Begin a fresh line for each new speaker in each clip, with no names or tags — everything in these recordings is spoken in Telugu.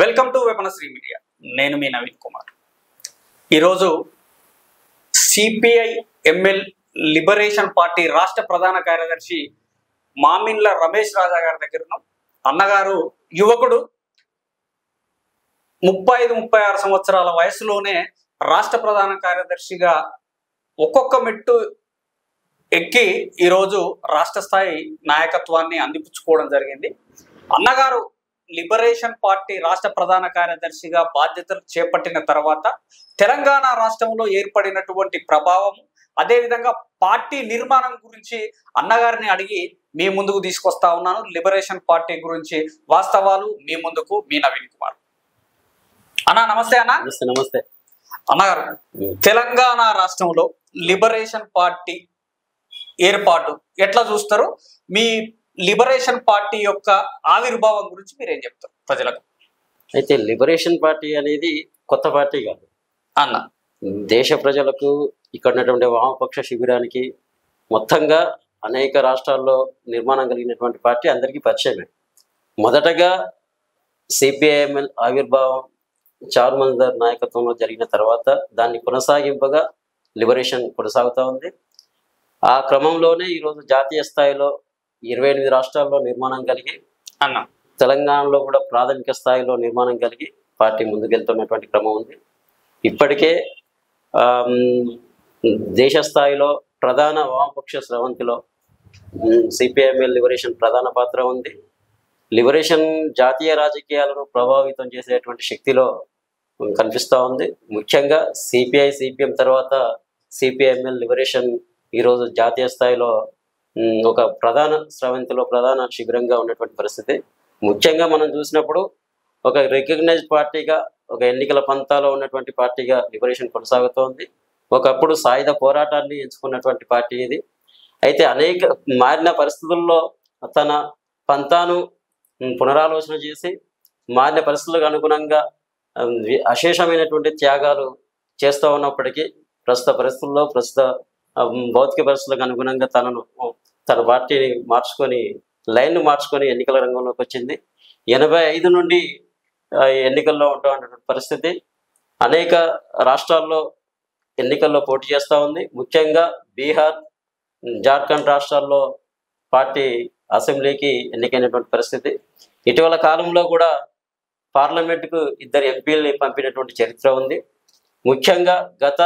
Welcome to వెపనశ్రీ media. నేను మీ నవీన్ కుమార్. ఈరోజు సిపిఐ ఎంఎల్ లిబరేషన్ పార్టీ రాష్ట్ర ప్రధాన కార్యదర్శి మామిండ్ల రమేష్ రాజా గారి దగ్గర ఉన్నాం. అన్నగారు యువకుడు, 35-36 సంవత్సరాల వయసులోనే రాష్ట్ర ప్రధాన కార్యదర్శిగా ఒక్కొక్క మెట్టు ఎక్కి ఈరోజు రాష్ట్ర స్థాయి నాయకత్వాన్ని అందిపుచ్చుకోవడం జరిగింది. అన్నగారు లిబరేషన్ పార్టీ రాష్ట్ర ప్రధాన కార్యదర్శిగా బాధ్యతలు చేపట్టిన తర్వాత తెలంగాణ రాష్ట్రంలో ఏర్పడినటువంటి ప్రభావం, అదేవిధంగా పార్టీ నిర్మాణం గురించి అన్నగారిని అడిగి మీ ముందుకు తీసుకొస్తా ఉన్నాను. లిబరేషన్ పార్టీ గురించి వాస్తవాలు మీ ముందుకు మీ నవీన్ కుమార్. అన్న నమస్తే. అన్న
నమస్తే.
అన్నగారు, తెలంగాణ రాష్ట్రంలో లిబరేషన్ పార్టీ ఏర్పాటు ఎట్లా చూస్తారు? మీ లిబరేషన్ పార్టీ యొక్క ఆవిర్భావం గురించి మీరేం చెప్తారు ప్రజలకు?
అయితే లిబరేషన్ పార్టీ అనేది కొత్త పార్టీ కాదు
అన్న.
దేశ ప్రజలకు, ఇక్కడ ఉన్నటువంటి వామపక్ష శిబిరానికి మొత్తంగా అనేక రాష్ట్రాల్లో నిర్మాణం కలిగినటువంటి పార్టీ అందరికీ పరిచయమే. మొదటగా సిపిఐఎంఎల్ ఆవిర్భావం చారుమందర్ నాయకత్వంలో జరిగిన తర్వాత దాన్ని కొనసాగింపగా లిబరేషన్ కొనసాగుతూ ఉంది. ఆ క్రమంలోనే ఈరోజు జాతీయ స్థాయిలో 28 రాష్ట్రాల్లో నిర్మాణం కలిగి
అన్న
తెలంగాణలో కూడా ప్రాథమిక స్థాయిలో నిర్మాణం కలిగి పార్టీ ముందుకెళ్తున్నటువంటి క్రమం ఉంది. ఇప్పటికే దేశ స్థాయిలో ప్రధాన వామపక్ష స్రవంతిలో సిపిఐఎంఎల్ లిబరేషన్ ప్రధాన పాత్ర ఉంది. లిబరేషన్ జాతీయ రాజకీయాలను ప్రభావితం చేసేటువంటి శక్తిలో కనిపిస్తూ ఉంది. ముఖ్యంగా సిపిఐ సిపిఎం తర్వాత సిపిఐఎంఎల్ లిబరేషన్ ఈరోజు జాతీయ స్థాయిలో ఒక ప్రధాన స్రవంతిలో ప్రధాన శిబిరంగా ఉన్నటువంటి పరిస్థితి. ముఖ్యంగా మనం చూసినప్పుడు ఒక రికగ్నైజ్డ్ పార్టీగా, ఒక ఎన్నికల పంతాలో ఉన్నటువంటి పార్టీగా లిబరేషన్ కొనసాగుతోంది. ఒకప్పుడు సాయుధ పోరాటాన్ని ఎంచుకున్నటువంటి పార్టీ ఇది. అయితే అనేక మారిన పరిస్థితుల్లో తన పంతాను పునరాలోచన చేసి మారిన పరిస్థితులకు అనుగుణంగా అశేషమైనటువంటి త్యాగాలు చేస్తూ ఉన్నప్పటికీ ప్రస్తుత పరిస్థితుల్లో, ప్రస్తుత భౌతిక పరిస్థితులకు అనుగుణంగా తన పార్టీని మార్చుకొని, లైన్ను మార్చుకొని ఎన్నికల రంగంలోకి వచ్చింది. 85 నుండి ఎన్నికల్లో ఉంటున్నటువంటి పరిస్థితి. అనేక రాష్ట్రాల్లో ఎన్నికల్లో పోటీ చేస్తూ ఉంది. ముఖ్యంగా బీహార్, జార్ఖండ్ రాష్ట్రాల్లో పార్టీ అసెంబ్లీకి ఎన్నికైనటువంటి పరిస్థితి. ఇటీవల కాలంలో కూడా పార్లమెంటుకు 2 ఎంపీలని పంపినటువంటి చరిత్ర ఉంది. ముఖ్యంగా గత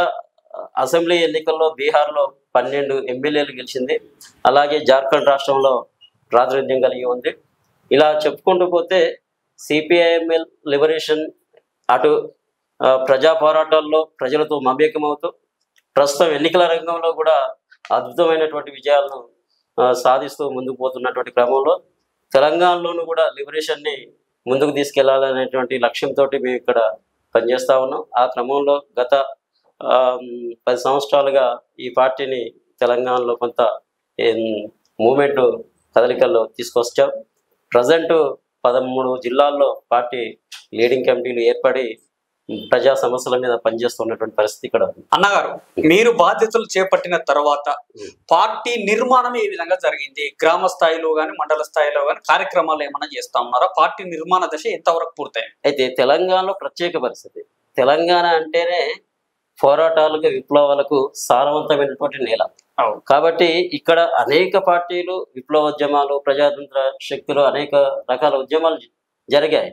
అసెంబ్లీ ఎన్నికల్లో బీహార్లో 12 ఎమ్మెల్యేలు గెలిచింది. అలాగే జార్ఖండ్ రాష్ట్రంలో ప్రాతినిధ్యం కలిగి ఉంది. ఇలా చెప్పుకుంటూ పోతే సిపిఐఎంఎల్ లిబరేషన్ అటు ప్రజా పోరాటాల్లో ప్రజలతో మమేకమవుతూ ప్రస్తుతం ఎన్నికల రంగంలో కూడా అద్భుతమైనటువంటి విజయాలను సాధిస్తూ ముందుకు పోతున్నటువంటి క్రమంలో తెలంగాణలోనూ కూడా లిబరేషన్ని ముందుకు తీసుకెళ్లాలనేటువంటి లక్ష్యంతో మేము ఇక్కడ పనిచేస్తూ ఉన్నాం. ఆ క్రమంలో గత 10 సంవత్సరాలుగా ఈ పార్టీని తెలంగాణలో కొంత మూమెంట్ కదలికల్లో తీసుకొచ్చాం. ప్రజెంట్ 13 జిల్లాల్లో పార్టీ లీడింగ్ కమిటీలు ఏర్పడి ప్రజా సమస్యల మీద పనిచేస్తున్నటువంటి పరిస్థితి ఇక్కడ.
అన్నగారు, మీరు బాధ్యతలు చేపట్టిన తర్వాత పార్టీ నిర్మాణం ఏ విధంగా జరిగింది? గ్రామ స్థాయిలో కానీ మండల స్థాయిలో కానీ కార్యక్రమాలు ఏమైనా చేస్తా ఉన్నారా? పార్టీ నిర్మాణ దశ ఎంతవరకు పూర్తయింది?
అయితే తెలంగాణలో ప్రత్యేక పరిస్థితి. తెలంగాణ అంటేనే పోరాటాలకు, విప్లవాలకు సారవంతమైనటువంటి నేల. కాబట్టి ఇక్కడ అనేక పార్టీలు, విప్లవోద్యమాలు, ప్రజాతంత్ర శక్తులు, అనేక రకాల ఉద్యమాలు జరిగాయి.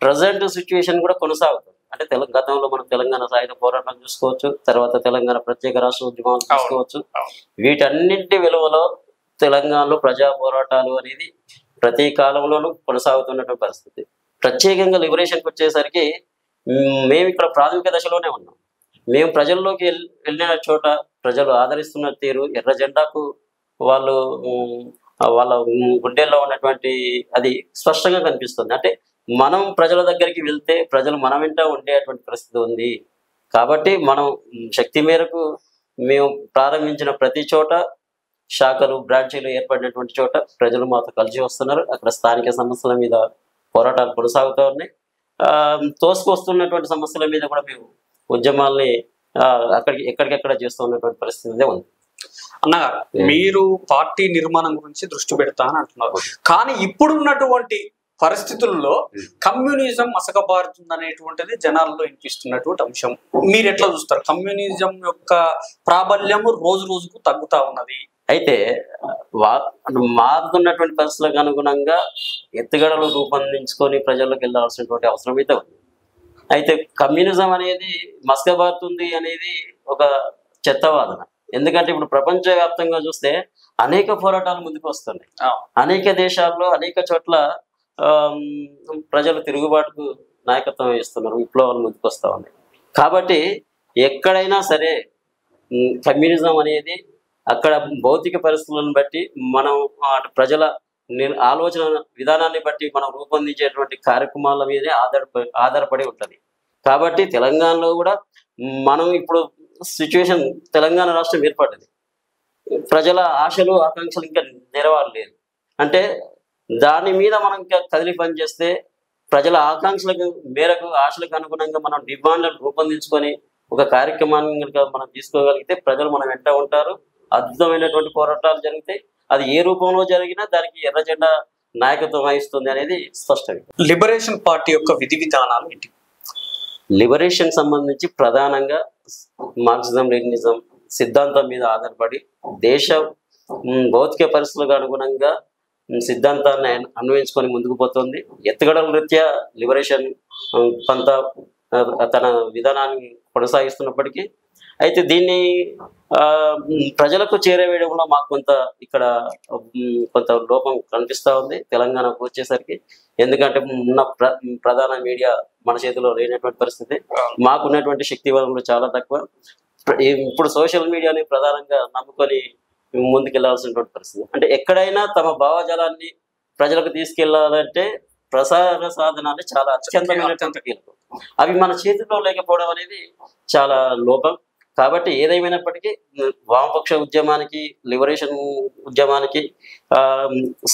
ప్రజెంట్ సిచ్యువేషన్ కూడా కొనసాగుతుంది. అంటే గతంలో మనం తెలంగాణ సాయుధ పోరాటం చూసుకోవచ్చు, తర్వాత తెలంగాణ ప్రత్యేక రాష్ట్ర ఉద్యమాలు చూసుకోవచ్చు. వీటన్నింటి విలువలో తెలంగాణలో ప్రజా పోరాటాలు అనేది ప్రతి కాలంలోనూ కొనసాగుతున్నటువంటి పరిస్థితి. ప్రత్యేకంగా లిబరేషన్కి వచ్చేసరికి మేము ఇక్కడ ప్రాథమిక దశలోనే ఉన్నాం. మేము ప్రజల్లోకి వెళ్ళిన చోట ప్రజలు ఆదరిస్తున్న తీరు, ఎర్ర జెండాకు వాళ్ళ గుండెల్లో ఉన్నటువంటి అది స్పష్టంగా కనిపిస్తుంది. అంటే మనం ప్రజల దగ్గరికి వెళ్తే ప్రజలు మన వెంట ఉండేటువంటి పరిస్థితి ఉంది. కాబట్టి మనం శక్తి మేరకు మేము ప్రారంభించిన ప్రతి చోట శాఖలు, బ్రాంచీలు ఏర్పడినటువంటి చోట ప్రజలు మాతో కలిసి వస్తున్నారు. అక్కడ స్థానిక సమస్యల మీద పోరాటాలు కొనసాగుతూ ఉన్నాయి. తోసుకొస్తున్నటువంటి సమస్యల మీద కూడా మేము ఉద్యమాల్ని ఎక్కడికెక్కడ చేస్తూ ఉన్నటువంటి పరిస్థితి ఉంది.
అన్నగారు, మీరు పార్టీ నిర్మాణం గురించి దృష్టి పెడతా అని అంటున్నారు. కానీ ఇప్పుడున్నటువంటి పరిస్థితుల్లో కమ్యూనిజం మసకబారుతుంది అనేటువంటిది జనాల్లో వినిపిస్తున్నటువంటి అంశం. మీరు ఎట్లా చూస్తారు? కమ్యూనిజం యొక్క ప్రాబల్యము రోజు రోజుకు తగ్గుతా ఉన్నది.
అయితే మారుతున్నటువంటి పరిస్థితులకు అనుగుణంగా ఎత్తుగడలు రూపొందించుకొని ప్రజల్లోకి వెళ్ళాల్సినటువంటి అవసరం అయితే ఉంది. అయితే కమ్యూనిజం అనేది మసకబారుతుంది అనేది ఒక చెత్తవాదన. ఎందుకంటే ఇప్పుడు ప్రపంచవ్యాప్తంగా చూస్తే అనేక పోరాటాలు ముందుకు వస్తున్నాయి. అనేక దేశాల్లో అనేక చోట్ల ప్రజలు తిరుగుబాటుకు నాయకత్వం వహిస్తున్నారు, విప్లవాలు ముందుకు వస్తూ ఉన్నాయి. కాబట్టి ఎక్కడైనా సరే కమ్యూనిజం అనేది అక్కడ భౌతిక పరిస్థితులను బట్టి మనం ప్రజల ఆలోచన విధానాన్ని బట్టి మనం రూపొందించేటువంటి కార్యక్రమాల మీదే ఆధారపడి ఉంటుంది. కాబట్టి తెలంగాణలో కూడా మనం ఇప్పుడు సిచ్యువేషన్, తెలంగాణ రాష్ట్రం ఏర్పడింది, ప్రజల ఆశలు ఆకాంక్షలు ఇంకా నెరవేరలేదు. అంటే దాని మీద మనం ఇంకా కదిలి పనిచేస్తే ప్రజల ఆకాంక్షలకు మేరకు ఆశలకు అనుగుణంగా మనం డిమాండ్లను రూపొందించుకొని ఒక కార్యక్రమాన్ని కనుక మనం తీసుకోగలిగితే ప్రజలు మనం వెంట ఉంటారు. అద్భుతమైనటువంటి పోరాటాలు జరుగుతాయి. అది ఏ రూపంలో జరిగినా దానికి ఎర్ర జెండా నాయకత్వం వహిస్తుంది అనేది స్పష్టంగా.
లిబరేషన్ పార్టీ యొక్క విధి విధానాలు ఏంటి?
లిబరేషన్ సంబంధించి ప్రధానంగా మార్క్సిజం లెనినిజం సిద్ధాంతం మీద ఆధారపడి దేశ భౌతిక పరిస్థితులకు అనుగుణంగా సిద్ధాంతాన్ని అన్వయించుకొని ముందుకు పోతుంది. ఎత్తుగడల రీత్యా లిబరేషన్ పంత తన విధానాన్ని కొనసాగిస్తున్నప్పటికీ అయితే దీన్ని ప్రజలకు చేరవేయడంలో మాకు కొంత లోపం కనిపిస్తూ ఉంది తెలంగాణకు వచ్చేసరికి. ఎందుకంటే ఉన్న ప్రధాన మీడియా మన చేతిలో లేనటువంటి పరిస్థితి, మాకున్నటువంటి శక్తి వనరులు చాలా తక్కువ. ఇప్పుడు సోషల్ మీడియాని ప్రధానంగా నమ్ముకొని ముందుకెళ్లాల్సినటువంటి పరిస్థితి. అంటే ఎక్కడైనా తమ భావజాలాన్ని ప్రజలకు తీసుకెళ్లాలంటే ప్రసార సాధనాలు చాలా అత్యంతమైనటువంటి కీలకం. అవి మన చేతిలో లేకపోవడం అనేది చాలా లోపం. కాబట్టి ఏదేమైనప్పటికీ వామపక్ష ఉద్యమానికి, లిబరేషన్ ఉద్యమానికి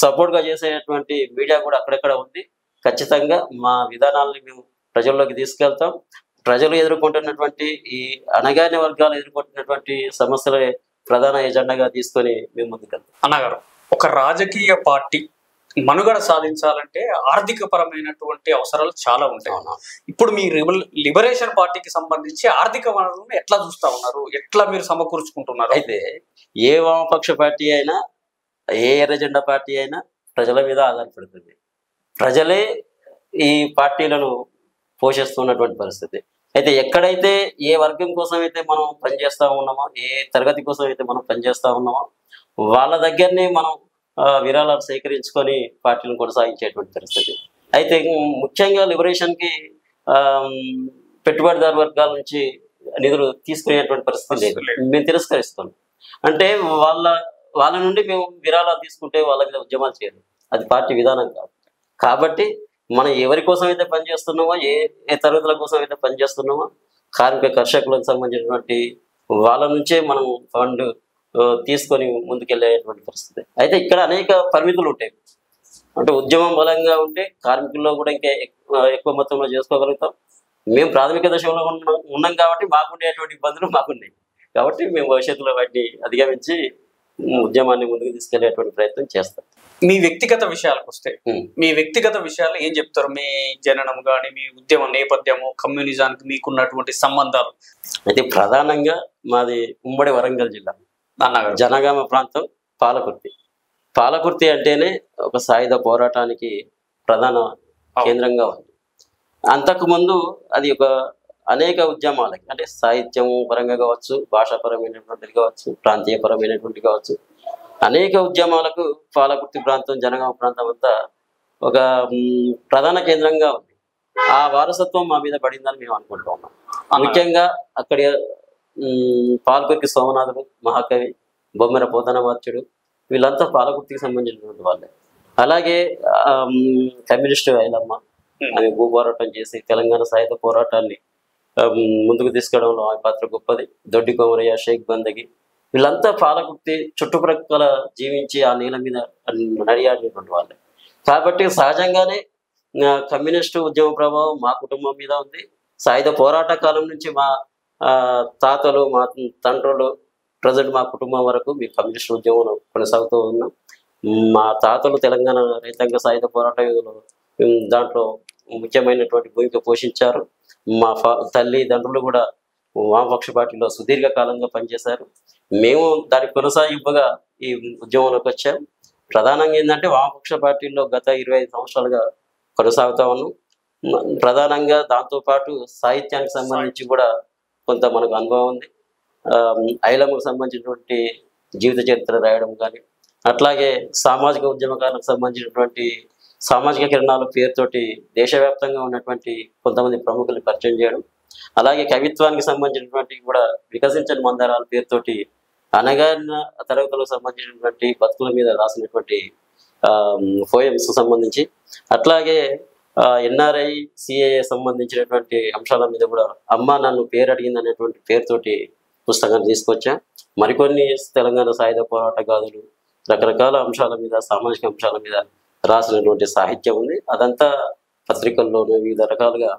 సపోర్ట్గా చేసేటువంటి మీడియా కూడా అక్కడెక్కడ ఉంది. ఖచ్చితంగా మా విధానాలని మేము ప్రజల్లోకి తీసుకెళ్తాం. ప్రజలు ఎదుర్కొంటున్నటువంటి ఈ అణగారిన వర్గాలు ఎదుర్కొంటున్నటువంటి సమస్యలే ప్రధాన ఎజెండాగా తీసుకొని మేము ముందుకెళ్తాం.
అన్నగారు, ఒక రాజకీయ పార్టీ మనుగడ సాధించాలంటే ఆర్థిక పరమైనటువంటి అవసరాలు చాలా ఉంటాయి. ఇప్పుడు మీ లిబరేషన్ పార్టీకి సంబంధించి ఆర్థిక వనరులను ఎట్లా చూస్తా ఉన్నారు? ఎట్లా మీరు సమకూర్చుకుంటున్నారు?
అయితే ఏ వామపక్ష పార్టీ అయినా, ఏ ఎర్రజెండా పార్టీ అయినా ప్రజల మీద ఆధారపడుతుంది. ప్రజలే ఈ పార్టీలను పోషిస్తున్నటువంటి పరిస్థితి. అయితే ఎక్కడైతే ఏ వర్గం కోసం అయితే మనం పనిచేస్తూ ఉన్నామో, ఏ తరగతి కోసం అయితే మనం పనిచేస్తూ ఉన్నామో వాళ్ళ దగ్గరనే మనం విరాళాలు సేకరించుకొని పార్టీలను కొనసాగించేటువంటి పరిస్థితి. అయితే ముఖ్యంగా లిబరేషన్కి పెట్టుబడిదారు వర్గాల నుంచి నిధులు తీసుకునేటువంటి పరిస్థితి లేదు. మేము తిరస్కరిస్తున్నాం. అంటే వాళ్ళ నుండి మేము విరాళాలు తీసుకుంటే వాళ్ళ మీద ఉద్యమాలు చేయదు, అది పార్టీ విధానం కాదు. కాబట్టి మనం ఎవరి కోసం అయితే పనిచేస్తున్నామో, ఏ తరగతుల కోసం అయితే పనిచేస్తున్నామో, కార్మిక కర్షకులకు సంబంధించినటువంటి వాళ్ళ నుంచే మనం ఫండ్ తీసుకొని ముందుకెళ్ళేటువంటి పరిస్థితి. అయితే ఇక్కడ అనేక పరిమితులు ఉంటాయి. అంటే ఉద్యమం బలంగా ఉంటే కార్మికుల్లో కూడా ఇంకా ఎక్కువ మొత్తంలో చేసుకోగలుగుతాం. మేము ప్రాథమిక దశలో ఉన్నాం కాబట్టి మాకుండేటువంటి ఇబ్బందులు మాకున్నాయి. కాబట్టి మేము భవిష్యత్తులో వాటిని అధిగమించి ఉద్యమాన్ని ముందుకు తీసుకెళ్లేటువంటి ప్రయత్నం చేస్తాం.
మీ వ్యక్తిగత విషయాలకు వస్తే, మీ వ్యక్తిగత విషయాలు ఏం చెప్తారు? మీ జననం కానీ, మీ ఉద్యమ నేపథ్యము, కమ్యూనిజానికి మీకున్నటువంటి సంబంధాలు?
అయితే ప్రధానంగా మాది ఉమ్మడి వరంగల్ జిల్లా జనగామ ప్రాంతం, పాలకుర్తి అంటేనే ఒక సాయుధ పోరాటానికి ప్రధాన కేంద్రంగా ఉంది. అంతకుముందు అది ఒక అనేక ఉద్యమాలకి, అంటే సాహిత్యం పరంగా కావచ్చు, భాషాపరమైనటువంటిది కావచ్చు, ప్రాంతీయపరమైనటువంటి కావచ్చు, అనేక ఉద్యమాలకు పాలకుర్తి ప్రాంతం, జనగామ ప్రాంతం అంతా ఒక ప్రధాన కేంద్రంగా ఉంది. ఆ వారసత్వం మా మీద పడిందని మేము అనుకుంటూ ఉన్నాం. ముఖ్యంగా అక్కడి పాలకుర్తి సోమనాథుడు, మహాకవి, బొమ్మెర పోతనమాత్యుడు, వీళ్ళంతా పాలకుర్తికి సంబంధించినటువంటి వాళ్ళే. అలాగే కమ్యూనిస్టు ఐలమ్మ, ఆమె భూపోరాటం చేసి తెలంగాణ సాయుధ పోరాటాన్ని ముందుకు తీసుకెళ్లడంలో ఆమె పాత్ర గొప్పది. దొడ్డి కొమరయ్య, షేక్ బందగి, వీళ్ళంతా పాలకుర్తి చుట్టుప్రక్కల జీవించి ఆ నేల మీద నడియాడినటువంటి వాళ్ళే. కాబట్టి సహజంగానే కమ్యూనిస్టు ఉద్యమ ప్రభావం మా కుటుంబం మీద ఉంది. సాయుధ పోరాట కాలం నుంచి మా తాతలు, మా తండ్రులు, ప్రజెంట్ మా కుటుంబం వరకు మేము కమ్యూనిస్టు ఉద్యమంలో కొనసాగుతూ ఉన్నాం. మా తాతలు తెలంగాణ రైతాంగ సాయుధ పోరాట యోధులు దాంట్లో ముఖ్యమైనటువంటి భూమిక పోషించారు. మా తల్లిదండ్రులు కూడా వామపక్ష పార్టీలో సుదీర్ఘకాలంగా పనిచేశారు. మేము దానికి కొనసాగింపుగా ఈ ఉద్యమంలోకి వచ్చాం. ప్రధానంగా ఏంటంటే వామపక్ష పార్టీల్లో గత 25 సంవత్సరాలుగా కొనసాగుతా ఉన్నాం. ప్రధానంగా దాంతోపాటు సాహిత్యానికి సంబంధించి కూడా కొంత మనకు అనుభవం ఉంది. ఐలమ్మకు సంబంధించినటువంటి జీవిత చరిత్ర రాయడం కానీ, అట్లాగే సామాజిక ఉద్యమకాలకు సంబంధించినటువంటి సామాజిక కిరణాల పేరుతోటి దేశవ్యాప్తంగా ఉన్నటువంటి కొంతమంది ప్రముఖులు పరిచయం చేయడం, అలాగే కవిత్వానికి సంబంధించినటువంటి కూడా వికసించని మందారాల పేరుతోటి అనగారిన తరగతులకు సంబంధించినటువంటి బతుకుల మీద రాసినటువంటి పోయమ్స్ సంబంధించి, అట్లాగే ఎన్ఆర్ఐ సిఏఏ సంబంధించినటువంటి అంశాల మీద కూడా అమ్మ నన్ను పేరు అడిగింది అనేటువంటి పేరుతోటి పుస్తకాన్ని తీసుకొచ్చా. మరికొన్ని తెలంగాణ సాయుధ పోరాట గాథలు, రకరకాల అంశాల మీద, సామాజిక అంశాల మీద రాసినటువంటి సాహిత్యం ఉంది. అదంతా పత్రికల్లోనూ వివిధ రకాలుగా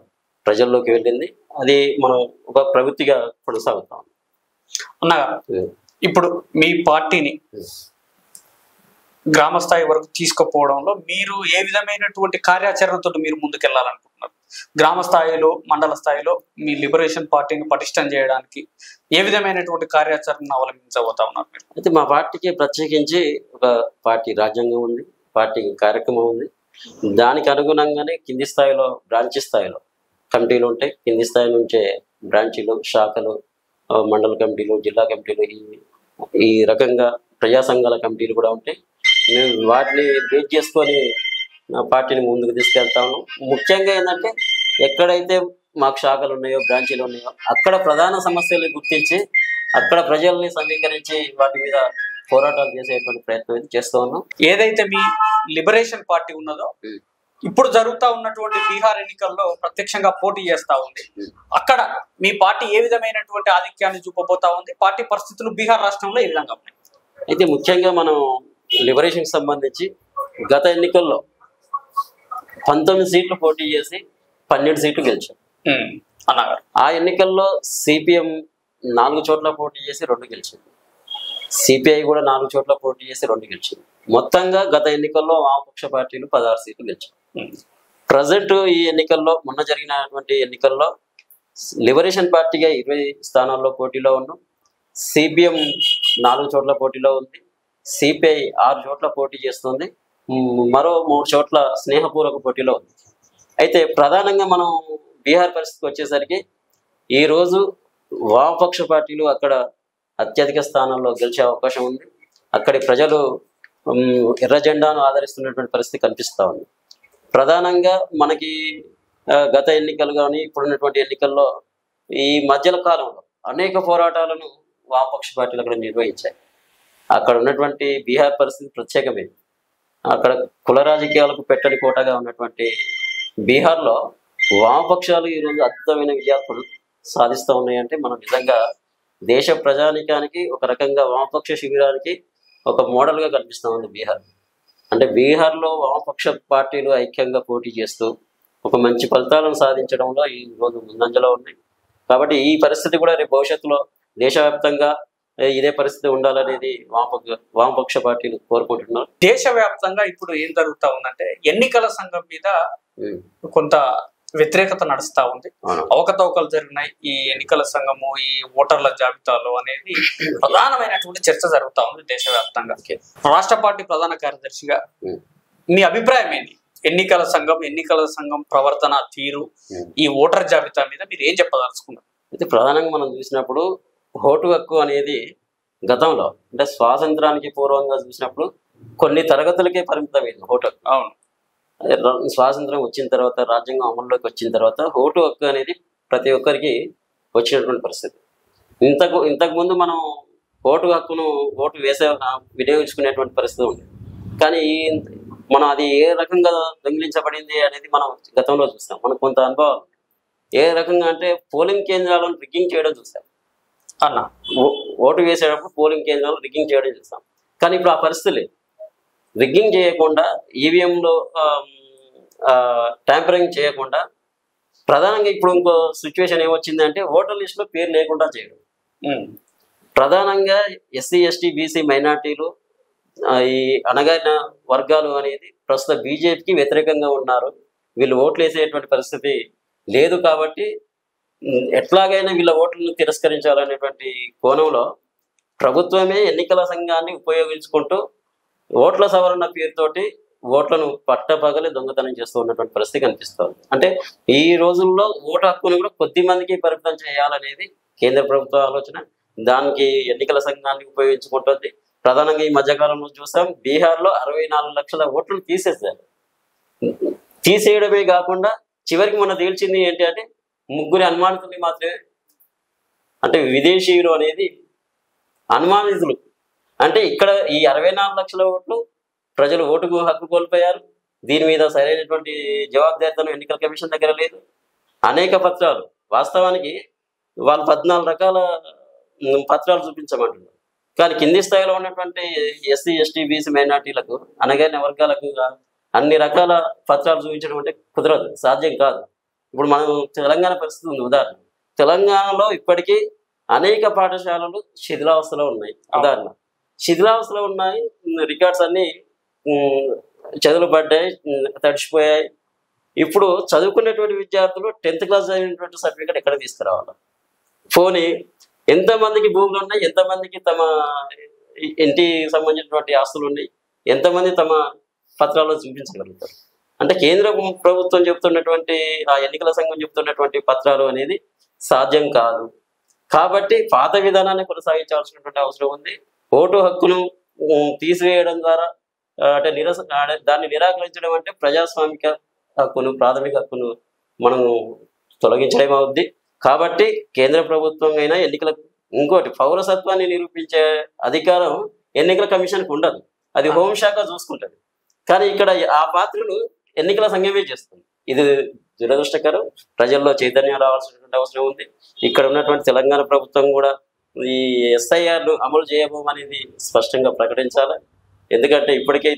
ప్రజల్లోకి వెళ్ళింది. అది మనం ఒక ప్రవృత్తిగా కొనసాగుతాం.
అన్నగా ఇప్పుడు మీ పార్టీని గ్రామ స్థాయి వరకు తీసుకుపోవడంలో మీరు ఏ విధమైనటువంటి కార్యాచరణతో మీరు ముందుకెళ్లాలనుకుంటున్నారు? గ్రామ స్థాయిలో, మండల స్థాయిలో మీ లిబరేషన్ పార్టీని పటిష్టం చేయడానికి ఏ విధమైనటువంటి కార్యాచరణ అవలంబించబోతా ఉన్నారు మీరు?
అయితే మా పార్టీకి ప్రత్యేకించి ఒక పార్టీ రాజ్యాంగం ఉంది, పార్టీ కార్యక్రమం ఉంది. దానికి అనుగుణంగానే కింది స్థాయిలో, బ్రాంచ్ స్థాయిలో కమిటీలు ఉంటాయి. కింది స్థాయి నుంచే బ్రాంచీలు, శాఖలు, మండల కమిటీలు, జిల్లా కమిటీలు, ఈ రకంగా ప్రజా సంఘాల కమిటీలు కూడా ఉంటాయి. మేము వాటిని బేస్ చేసుకొని పార్టీని ముందుకు తీసుకెళ్తాము. ముఖ్యంగా ఏంటంటే ఎక్కడైతే మాకు శాఖలు ఉన్నాయో, బ్రాంచీలు ఉన్నాయో అక్కడ ప్రధాన సమస్యలు గుర్తించి అక్కడ ప్రజల్ని సమీకరించి వాటి మీద పోరాటాలు చేసేటువంటి ప్రయత్నం అయితే చేస్తూ ఉన్నాం.
ఏదైతే మీ లిబరేషన్ పార్టీ ఉన్నదో ఇప్పుడు జరుగుతూ ఉన్నటువంటి బీహార్ ఎన్నికల్లో ప్రత్యక్షంగా పోటీ చేస్తా ఉంది. అక్కడ మీ పార్టీ ఏ విధమైనటువంటి ఆధిక్యాన్ని చూపబోతా ఉంది? పార్టీ పరిస్థితులు బీహార్ రాష్ట్రంలో ఏ విధంగా ఉన్నాయి?
అయితే ముఖ్యంగా మనం లిబరేషన్కి సంబంధించి గత ఎన్నికల్లో 19 సీట్లు పోటీ చేసి 12 సీట్లు గెలిచాం
అన్నారు.
ఆ ఎన్నికల్లో సిపిఎం 4 చోట్ల పోటీ చేసి 2 గెలిచింది. సిపిఐ కూడా 4 చోట్ల పోటీ చేసి 2 గెలిచింది. మొత్తంగా గత ఎన్నికల్లో వామపక్ష పార్టీలు 16 సీట్లు గెలిచాయి. ప్రజెంట్ ఈ ఎన్నికల్లో, మొన్న జరిగినటువంటి ఎన్నికల్లో లిబరేషన్ పార్టీగా 20 స్థానాల్లో పోటీలో ఉన్నాం. సిపిఎం 4 చోట్ల పోటీలో ఉంది. సిపిఐ 6 చోట్ల పోటీ చేస్తుంది. మరో 3 చోట్ల స్నేహపూర్వక పోటీలో ఉంది. అయితే ప్రధానంగా మనం బీహార్ పరిస్థితికి వచ్చేసరికి ఈరోజు వామపక్ష పార్టీలు అక్కడ అత్యధిక స్థానాల్లో గెలిచే అవకాశం ఉంది. అక్కడి ప్రజలు ఎర్ర జెండాను ఆదరిస్తున్నటువంటి పరిస్థితి కనిపిస్తూ ఉంది. ప్రధానంగా మనకి గత ఎన్నికలు కానీ ఇప్పుడున్నటువంటి ఎన్నికల్లో ఈ మధ్యల కాలంలో అనేక పోరాటాలను వామపక్ష పార్టీలు అక్కడ నిర్వహించాయి. అక్కడ ఉన్నటువంటి బీహార్ పరిస్థితి ప్రత్యేకమైంది. అక్కడ కుల రాజకీయాలకు పెట్టని కోటగా ఉన్నటువంటి బీహార్లో వామపక్షాలు ఈరోజు అద్భుతమైన విజయాలు సాధిస్తూ ఉన్నాయంటే మనం నిజంగా దేశ ప్రజానికానికి ఒక రకంగా వామపక్ష శిబిరానికి ఒక మోడల్గా కనిపిస్తూ ఉంది బీహార్. అంటే బీహార్లో వామపక్ష పార్టీలు ఐక్యంగా పోటీ చేస్తూ ఒక మంచి ఫలితాలను సాధించడంలో ఈ రోజు ముందంజలో ఉన్నాయి. కాబట్టి ఈ పరిస్థితి కూడా రేపు భవిష్యత్తులో దేశవ్యాప్తంగా ఇదే పరిస్థితి ఉండాలనేది వామపక్ష పార్టీలు కోరుకుంటున్నారు.
దేశవ్యాప్తంగా ఇప్పుడు ఏం జరుగుతా ఉందంటే ఎన్నికల సంఘం మీద కొంత వ్యతిరేకత నడుస్తా ఉంది. అవకతవకలు జరిగినాయి ఈ ఎన్నికల సంఘము, ఈ ఓటర్ల జాబితాలో అనేది ప్రధానమైనటువంటి చర్చ జరుగుతా ఉంది దేశవ్యాప్తంగా. రాష్ట్ర పార్టీ ప్రధాన కార్యదర్శిగా మీ అభిప్రాయం ఏంటి? ఎన్నికల సంఘం ప్రవర్తన తీరు, ఈ ఓటర్ జాబితా మీద మీరు ఏం చెప్పదలుచుకున్నారు?
అయితే ప్రధానంగా మనం చూసినప్పుడు ఓటు హక్కు అనేది గతంలో అంటే స్వాతంత్రానికి పూర్వంగా చూసినప్పుడు కొన్ని తరగతులకే పరిమితమైంది ఓటు హక్కు.
అవును.
స్వాతంత్రం వచ్చిన తర్వాత, రాజ్యాంగం అమల్లోకి వచ్చిన తర్వాత ఓటు హక్కు అనేది ప్రతి ఒక్కరికి వచ్చినటువంటి పరిస్థితి. ఇంతకుముందు మనం ఓటు హక్కును వినియోగించుకునేటువంటి పరిస్థితి ఉంది. కానీ మనం అది ఏ రకంగా దొంగిలించబడింది అనేది మనం గతంలో చూస్తాం. మనకు కొంత అనుభవం ఏ రకంగా అంటే పోలింగ్ కేంద్రాలను రిగ్గింగ్ చేయడం చూస్తాం
అన్న.
ఓటు వేసేటప్పుడు పోలింగ్ కేంద్రాలు రిగ్గింగ్ చేయడం చూస్తాం. కానీ ఇప్పుడు ఆ పరిస్థితి లేదు. రిగ్గింగ్ చేయకుండా, ఈవీఎంలో ట్యాంపరింగ్ చేయకుండా, ప్రధానంగా ఇప్పుడు ఇంకో సిచ్యువేషన్ ఏమొచ్చిందంటే ఓటర్ లిస్టులో పేరు లేకుండా చేయడం. ప్రధానంగా ఎస్సీ, ఎస్టీ, బీసీ, మైనార్టీలు, ఈ అణగారిన వర్గాలు అనేది ప్రస్తుత బీజేపీకి వ్యతిరేకంగా ఉన్నారు. వీళ్ళు ఓట్లు వేసేటువంటి పరిస్థితి లేదు. కాబట్టి ఎట్లాగైనా వీళ్ళ ఓట్లను తిరస్కరించాలనేటువంటి కోణంలో ప్రభుత్వమే ఎన్నికల సంఘాన్ని ఉపయోగించుకుంటూ ఓట్ల సవరణ పేరుతోటి ఓట్లను పట్టపగలి దొంగతనం చేస్తూ ఉన్నటువంటి పరిస్థితి కనిపిస్తుంది. అంటే ఈ రోజుల్లో ఓటు హక్కును కూడా కొద్ది మందికి పరిమితం చేయాలనేది కేంద్ర ప్రభుత్వ ఆలోచన. దానికి ఎన్నికల సంఘాన్ని ఉపయోగించుకుంటుంది. ప్రధానంగా ఈ మధ్యకాలంలో చూసాం, బీహార్లో 64 లక్షల ఓట్లను తీసేశారు. తీసేయడమే కాకుండా చివరికి మొన్న తేల్చింది ఏంటి అంటే 3 అనుమానితుల్ని మాత్రమే, అంటే విదేశీయులు అనేది అనుమానితులు. అంటే ఇక్కడ ఈ 64 లక్షల ఓట్లు ప్రజలు ఓటుకు హక్కు కోల్పోయారు. దీని మీద సరైనటువంటి జవాబుదారీతనం ఎన్నికల కమిషన్ దగ్గర లేదు. అనేక పత్రాలు, వాస్తవానికి వాళ్ళు 14 రకాల పత్రాలు చూపించమంటున్నారు. కానీ కింది స్థాయిలో ఉన్నటువంటి ఎస్సీ, ఎస్టీ, బీసీ, మైనార్టీలకు, అనగానే వర్గాలకు అన్ని రకాల పత్రాలు చూపించడం అంటే కుదరదు, సాధ్యం కాదు. ఇప్పుడు మనం తెలంగాణ పరిస్థితి ఉంది. ఉదాహరణ, తెలంగాణలో ఇప్పటికీ అనేక పాఠశాలలు శిథిలావస్థలో ఉన్నాయి. ఉదాహరణ, శిథిలావస్థలో ఉన్నాయి, రికార్డ్స్ అన్ని చెదలు పడ్డాయి, తడిచిపోయాయి. ఇప్పుడు చదువుకునేటువంటి విద్యార్థులు 10th క్లాస్ చదివినటువంటి సర్టిఫికేట్ ఎక్కడ తీసుకురావాలి? పోనీ ఎంతమందికి భూములు ఉన్నాయి, ఎంతమందికి తమ ఇంటికి సంబంధించినటువంటి ఆస్తులు ఉన్నాయి, ఎంతమంది తమ పత్రాల్లో చూపించగలుగుతారు? అంటే కేంద్ర ప్రభుత్వం చెప్తున్నటువంటి, ఆ ఎన్నికల సంఘం చెప్తున్నటువంటి పత్రాలు అనేది సాధ్యం కాదు. కాబట్టి పాత విధానాన్ని కొనసాగించాల్సినటువంటి అవసరం ఉంది. ఓటు హక్కును తీసివేయడం ద్వారా అంటే దాన్ని నిరాకరించడం అంటే ప్రజాస్వామిక హక్కును, ప్రాథమిక హక్కును మనం తొలగించడం అవుద్ది. కాబట్టి కేంద్ర ప్రభుత్వం అయినా ఇంకోటి పౌరసత్వాన్ని నిరూపించే అధికారం ఎన్నికల కమిషన్కి ఉండదు, అది హోంశాఖ చూసుకుంటుంది. కానీ ఇక్కడ ఆ పాత్రలు ఎన్నికల సంఘమే చేస్తుంది. ఇది దురదృష్టకరం. ప్రజల్లో చైతన్యం రావాల్సినటువంటి అవసరం ఉంది. ఇక్కడ ఉన్నటువంటి తెలంగాణ ప్రభుత్వం కూడా ఈ ఎస్ఐఆర్లు అమలు చేయబోమనేది స్పష్టంగా ప్రకటించాలి. ఎందుకంటే ఇప్పటికే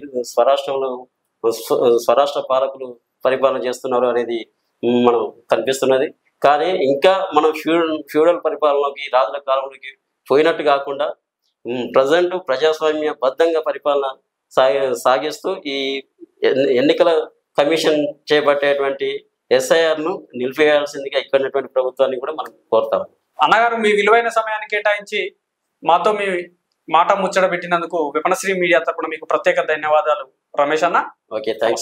స్వరాష్ట్ర పాలకులు పరిపాలన చేస్తున్నారు అనేది మనం కనిపిస్తున్నది. కానీ ఇంకా మనం ఫ్యూడల్ పరిపాలనలోకి, రాజుల కాలంలోకి పోయినట్టు కాకుండా ప్రజెంట్ ప్రజాస్వామ్య బద్ధంగా పరిపాలన సాగిస్తూ ఈ ఎన్నికల కమిషన్ చేపట్టేటువంటి ఎస్ఐఆర్ను నిలిపేయాల్సిందిగా ఇక్కడ ఉన్నటువంటి ప్రభుత్వాన్ని కూడా మనం కోరుతాం.
అన్నగారు, మీ విలువైన సమయాన్ని కేటాయించి మాతో మీ మాట ముచ్చట పెట్టినందుకు విపణశ్రీ మీడియా తరపున మీకు ప్రత్యేక ధన్యవాదాలు రమేష్ అన్న.
ఓకే, థ్యాంక్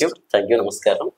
యూ, నమస్కారం.